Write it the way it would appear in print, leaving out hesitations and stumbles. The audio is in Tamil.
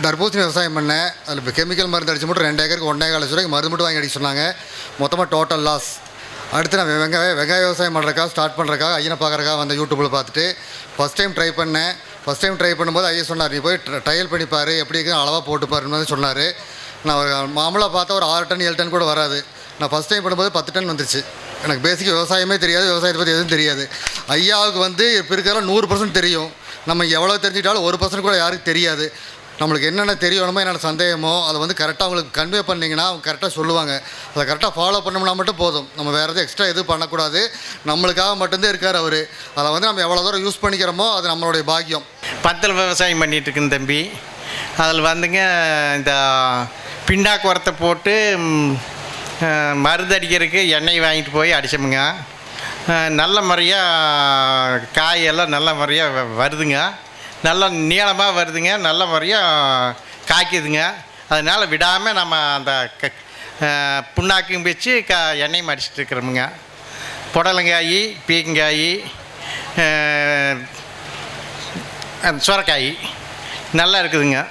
தர்பூசணி விவசாயம் பண்ணேன். அதில் இப்போ கெமிக்கல் மருந்து அடிச்சு மட்டும் 2 ஏக்கருக்கு 1.25 லட்ச ரூபாய்க்கு மருந்து மட்டும் வாங்கி அடிக்க சொன்னாங்க. மொத்தமாக டோட்டல் லாஸ். அடுத்து நான் வெங்காய விவசாயம் பண்ணுறக்கா ஸ்டார்ட் பண்ணுறக்காக ஐயனை பார்க்குறக்கா வந்து யூடியூப்பில் பார்த்துட்டு ஃபஸ்ட் டைம் ட்ரை பண்ணேன். ஃபஸ்ட் டைம் ட்ரை பண்ணும்போது ஐயா சொன்னார், நீ போய் ட்ரையல் பண்ணிப்பார், எப்படி இருக்குது அளவாக போட்டுப்பாருன்னு சொன்னார். நான் மாமூலாக பார்த்தா ஒரு 6 டன் 7 டன் கூட வராது. நான் ஃபஸ்ட் டைம் பண்ணும்போது 10 டன் வந்துருச்சு. எனக்கு பேசிக் விவசாயமே தெரியாது, விவசாயத்தை பற்றி எதுவும் தெரியாது. ஐயாவுக்கு வந்து இப்போ இருக்கிற 100% தெரியும். நம்ம எவ்வளோ தெரிஞ்சுக்கிட்டாலும் 1% கூட யாருக்கும் தெரியாது. நம்மளுக்கு என்னென்ன தெரியணுமோ, என்னென்ன சந்தேகமோ அதை வந்து கரெக்டாக அவங்களுக்கு கன்வே பண்ணிங்கன்னா அவங்க கரெக்டாக சொல்லுவாங்க. அதை கரெக்டாக ஃபாலோ பண்ணோம்னா மட்டும் போதும். நம்ம வேறு எதுவும் எக்ஸ்ட்ரா எதுவும் பண்ணக்கூடாது. நம்மளுக்காக மட்டும்தான் இருக்கார் அவர். அதை வந்து நம்ம எவ்வளோ தூரம் யூஸ் பண்ணிக்கிறோமோ அது நம்மளுடைய பாக்கியம். பத்தில் விவசாயம் பண்ணிகிட்ருக்குன்னு தம்பி. அதில் வந்துங்க இந்த பிண்டாக்கு உரத்தை போட்டு மருந்து அடிக்கிறதுக்கு எண்ணெய் வாங்கிட்டு போய் அடித்தோமுங்க. நல்ல முறையாக காயெல்லாம் நல்ல முறையாக வருதுங்க. நல்ல நீளமாக வருதுங்க, நல்ல முறையாக காய்க்குதுங்க. அதனால் விடாமல் நம்ம அந்த புண்ணாக்கையும் வச்சு எண்ணெயும் அடிச்சிட்டு இருக்கிறோமுங்க. புடலங்காய், பீக்கங்காய், சுரைக்காய் நல்லா இருக்குதுங்க.